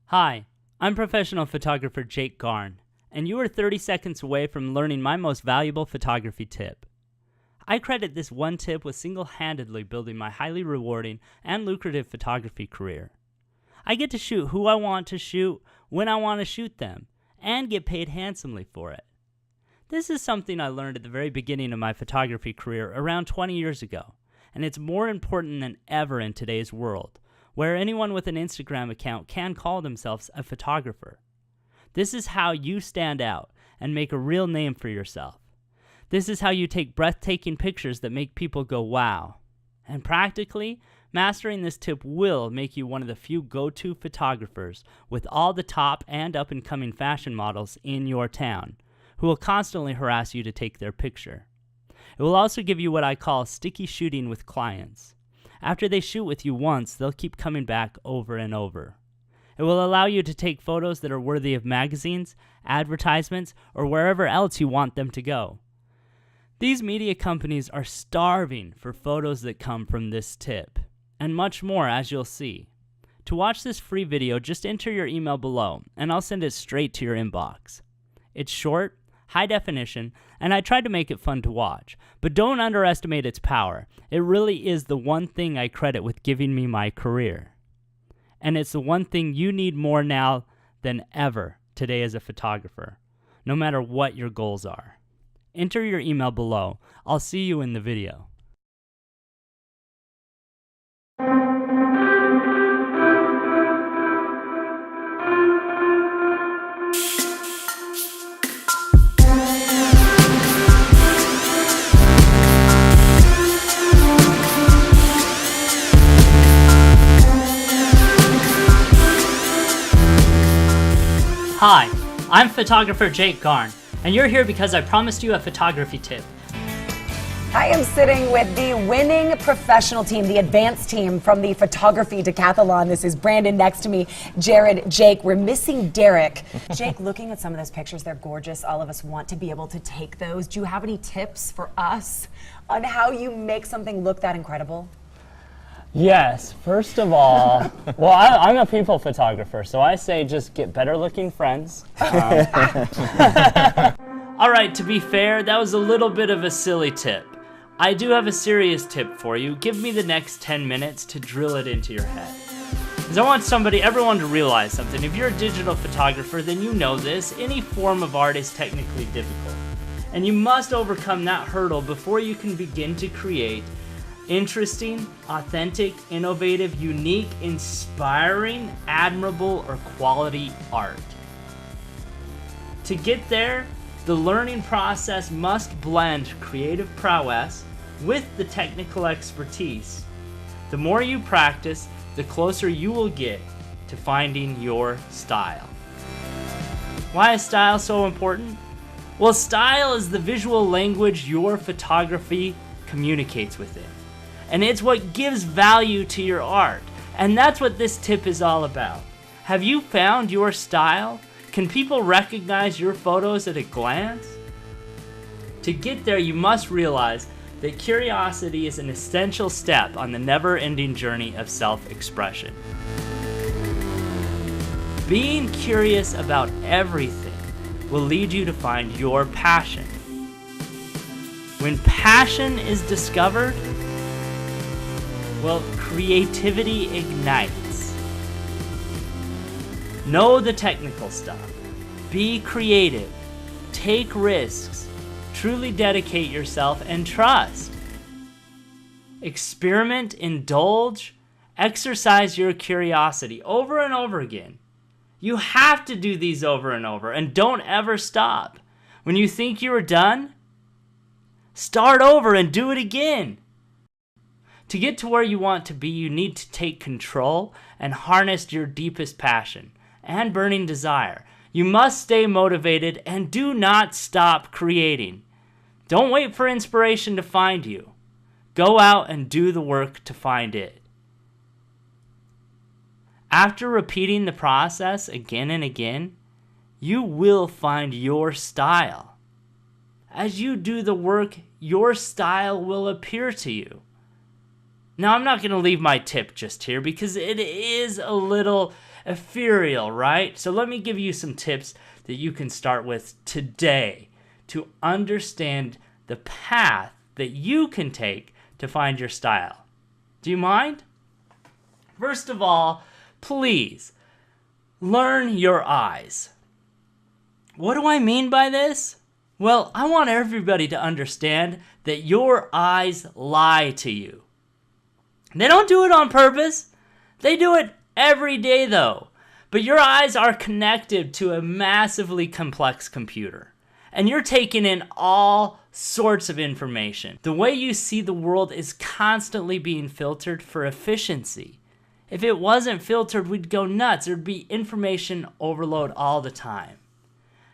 Hi, I'm professional photographer Jake Garn, and you are 30 seconds away from learning my most valuable photography tip. I credit this one tip with single-handedly building my highly rewarding and lucrative photography career. I get to shoot who I want to shoot when I want to shoot them, and get paid handsomely for it. This is something I learned at the very beginning of my photography career around 20 years ago, and it's more important than ever in today's world, where anyone with an Instagram account can call themselves a photographer. This is how you stand out and make a real name for yourself. This is how you take breathtaking pictures that make people go wow. And practically, mastering this tip will make you one of the few go-to photographers with all the top and up-and-coming fashion models in your town, who will constantly harass you to take their picture. It will also give you what I call sticky shooting with clients. After they shoot with you once, they'll keep coming back over and over. It will allow you to take photos that are worthy of magazines, advertisements, or wherever else you want them to go. These media companies are starving for photos that come from this tip, and much more, as you'll see. To watch this free video, just enter your email below, and I'll send it straight to your inbox. It's short, high definition, and I tried to make it fun to watch, but don't underestimate its power. It really is the one thing I credit with giving me my career. And it's the one thing you need more now than ever today as a photographer, no matter what your goals are. Enter your email below. I'll see you in the video. Hi, I'm photographer Jake Garn, and you're here because I promised you a photography tip. I am sitting with the winning professional team, the advanced team from the photography decathlon. This is Brandon next to me, Jared, Jake. We're missing Derek. Jake, looking at some of those pictures, they're gorgeous. All of us want to be able to take those. Do you have any tips for us on how you make something look that incredible? Yes, first of all, well, I'm a people photographer, so I say just get better looking friends. All right, to be fair, that was a little bit of a silly tip. I do have a serious tip for you. Give me the next 10 minutes to drill it into your head. Because I want everyone to realize something. If you're a digital photographer, then you know this. Any form of art is technically difficult. And you must overcome that hurdle before you can begin to create interesting, authentic, innovative, unique, inspiring, admirable, or quality art. To get there, the learning process must blend creative prowess with the technical expertise. The more you practice, the closer you will get to finding your style. Why is style so important? Well, style is the visual language your photography communicates with it. And it's what gives value to your art. And that's what this tip is all about. Have you found your style? Can people recognize your photos at a glance? To get there, you must realize that curiosity is an essential step on the never-ending journey of self-expression. Being curious about everything will lead you to find your passion. When passion is discovered, well, creativity ignites. Know the technical stuff. Be creative. Take risks. Truly dedicate yourself and trust. Experiment, indulge, exercise your curiosity over and over again. You have to do these over and over, and don't ever stop. When you think you are done, start over and do it again. To get to where you want to be, you need to take control and harness your deepest passion and burning desire. You must stay motivated and do not stop creating. Don't wait for inspiration to find you. Go out and do the work to find it. After repeating the process again and again, you will find your style. As you do the work, your style will appear to you. Now, I'm not going to leave my tip just here because it is a little ethereal, right? So let me give you some tips that you can start with today to understand the path that you can take to find your style. Do you mind? First of all, please learn your eyes. What do I mean by this? Well, I want everybody to understand that your eyes lie to you. They don't do it on purpose. They do it every day though. But your eyes are connected to a massively complex computer. And you're taking in all sorts of information. The way you see the world is constantly being filtered for efficiency. If it wasn't filtered, we'd go nuts. There'd be information overload all the time.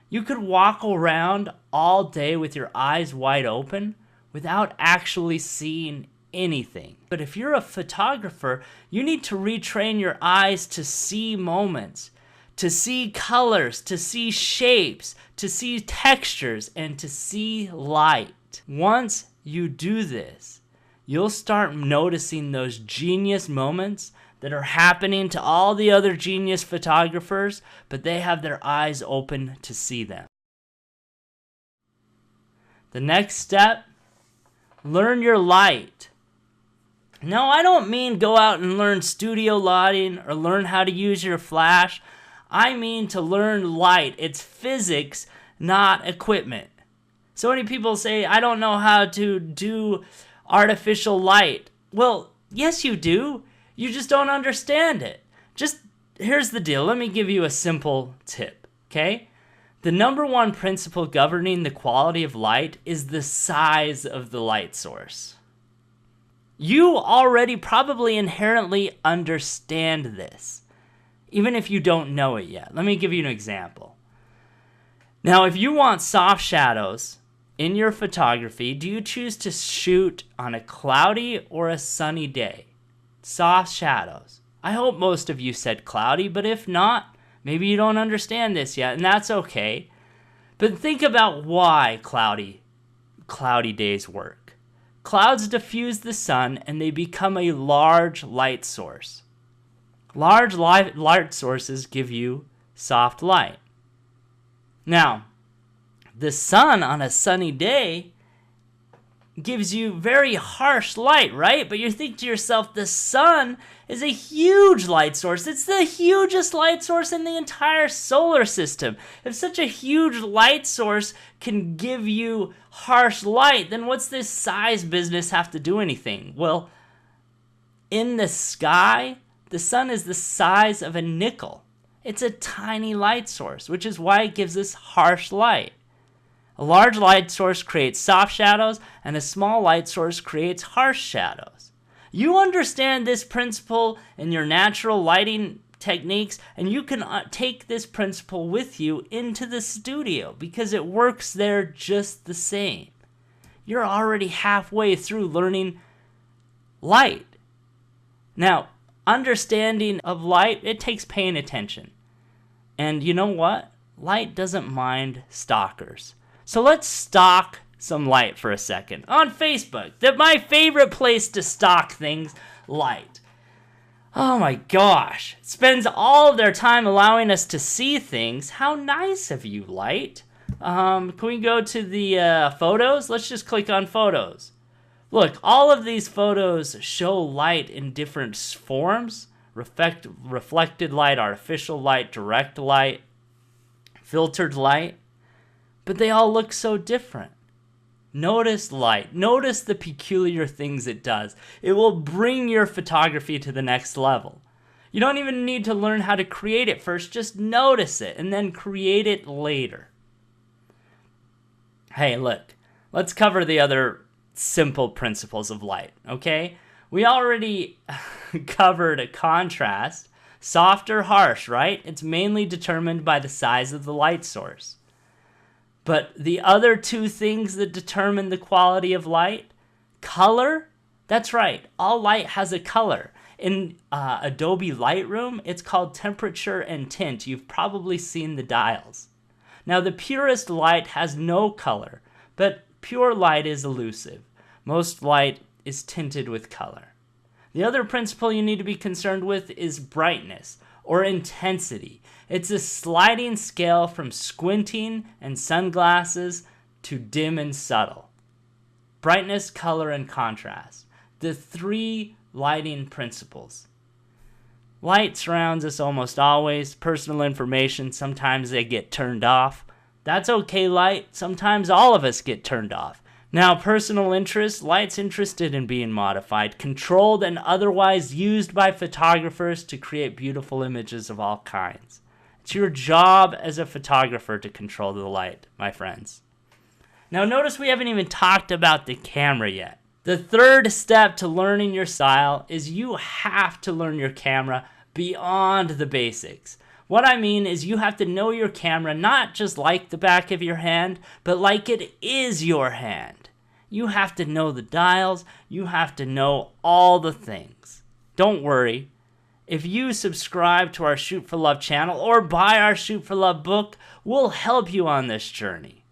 You could walk around all day with your eyes wide open without actually seeing anything. But if you're a photographer, you need to retrain your eyes to see moments, to see colors, to see shapes, to see textures, and to see light. Once you do this, you'll start noticing those genius moments that are happening to all the other genius photographers, but they have their eyes open to see them. The next step, learn your light. No, I don't mean go out and learn studio lighting or learn how to use your flash. I mean to learn light. It's physics, not equipment. So many people say, I don't know how to do artificial light. Well, yes you do. You just don't understand it. Here's the deal. Let me give you a simple tip, okay? The number one principle governing the quality of light is the size of the light source. You already probably inherently understand this, even if you don't know it yet. Let me give you an example. Now, if you want soft shadows in your photography, do you choose to shoot on a cloudy or a sunny day? Soft shadows. I hope most of you said cloudy, but if not, maybe you don't understand this yet, and that's okay. But think about why cloudy days work. Clouds diffuse the sun and they become a large light source. Large light sources give you soft light. Now, the sun on a sunny day gives you very harsh light, right? But you think to yourself, the sun is a huge light source. It's the hugest light source in the entire solar system. If such a huge light source can give you harsh light, then what's this size business have to do anything? Well, in the sky, the sun is the size of a nickel. It's a tiny light source, which is why it gives us harsh light. A large light source creates soft shadows, and a small light source creates harsh shadows. You understand this principle in your natural lighting techniques, and you can take this principle with you into the studio because it works there just the same. You're already halfway through learning light. Now, understanding of light, it takes paying attention. And you know what? Light doesn't mind stalkers. So let's stalk some light for a second. On Facebook, my favorite place to stalk things, light. Oh my gosh, it spends all of their time allowing us to see things. How nice of you, light. Can we go to the photos? Let's just click on photos. Look, all of these photos show light in different forms. Reflected light, artificial light, direct light, filtered light. But they all look so different. Notice light. Notice the peculiar things it does. It will bring your photography to the next level. You don't even need to learn how to create it first. Just notice it and then create it later. Hey, look. Let's cover the other simple principles of light, okay? We already covered a contrast. Soft or harsh, right? It's mainly determined by the size of the light source. But the other two things that determine the quality of light, color, that's right, all light has a color. In Adobe Lightroom, it's called temperature and tint. You've probably seen the dials. Now, the purest light has no color, but pure light is elusive. Most light is tinted with color. The other principle you need to be concerned with is brightness, or intensity. It's a sliding scale from squinting and sunglasses to dim and subtle. Brightness, color, and contrast. The 3 lighting principles. Light surrounds us almost always. Personal information, sometimes they get turned off. That's okay, light. Sometimes all of us get turned off. Now, personal interest, light's interested in being modified, controlled, and otherwise used by photographers to create beautiful images of all kinds. It's your job as a photographer to control the light, my friends. Now, notice we haven't even talked about the camera yet. The third step to learning your style is you have to learn your camera beyond the basics. What I mean is you have to know your camera not just like the back of your hand, but like it is your hand. You have to know the dials. You have to know all the things. Don't worry. If you subscribe to our Shoot for Love channel or buy our Shoot for Love book, we'll help you on this journey.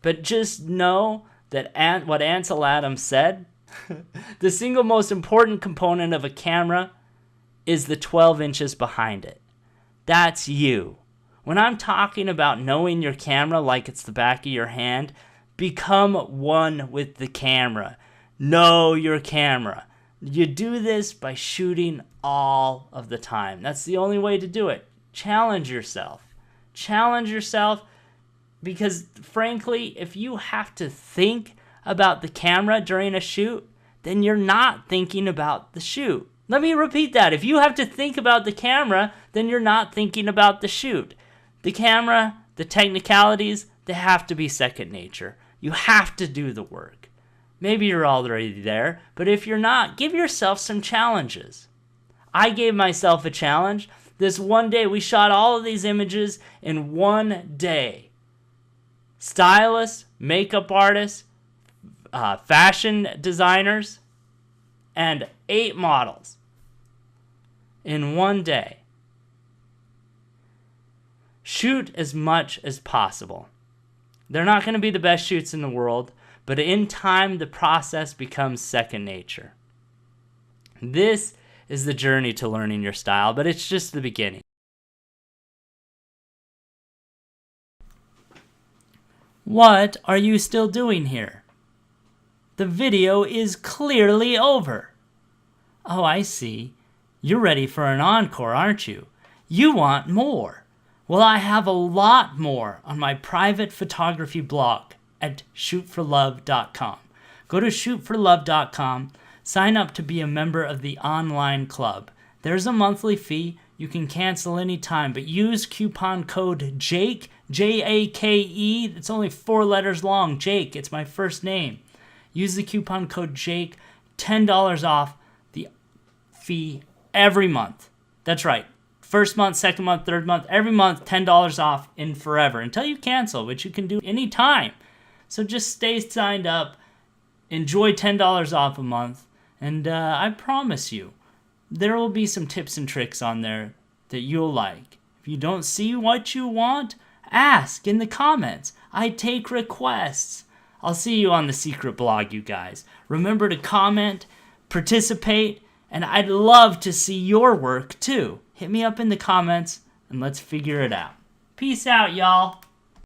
But just know that what Ansel Adams said, the single most important component of a camera is the 12 inches behind it. That's you. When I'm talking about knowing your camera like it's the back of your hand, become one with the camera. Know your camera. You do this by shooting all of the time. That's the only way to do it. Challenge yourself. Challenge yourself because, frankly, if you have to think about the camera during a shoot, then you're not thinking about the shoot. Let me repeat that. If you have to think about the camera, then you're not thinking about the shoot. The camera, the technicalities, they have to be second nature. You have to do the work. Maybe you're already there, but if you're not, give yourself some challenges. I gave myself a challenge. This one day, we shot all of these images in one day. Stylists, makeup artists, fashion designers, and 8 models in one day. Shoot as much as possible. They're not going to be the best shoots in the world, but in time, the process becomes second nature. This is the journey to learning your style, but it's just the beginning. What are you still doing here? The video is clearly over. Oh, I see. You're ready for an encore, aren't you? You want more. Well, I have a lot more on my private photography blog at shootforlove.com. Go to shootforlove.com, sign up to be a member of the online club. There's a monthly fee. You can cancel anytime, but use coupon code JAKE, J-A-K-E. It's only 4 letters long. Jake, it's my first name. Use the coupon code JAKE, $10 off the fee every month. That's right. First month, second month, third month, every month, $10 off in forever until you cancel, which you can do anytime. So just stay signed up, enjoy $10 off a month, and I promise you, there will be some tips and tricks on there that you'll like. If you don't see what you want, ask in the comments. I take requests. I'll see you on the secret blog, you guys. Remember to comment, participate, and I'd love to see your work too. Hit me up in the comments and let's figure it out. Peace out, y'all.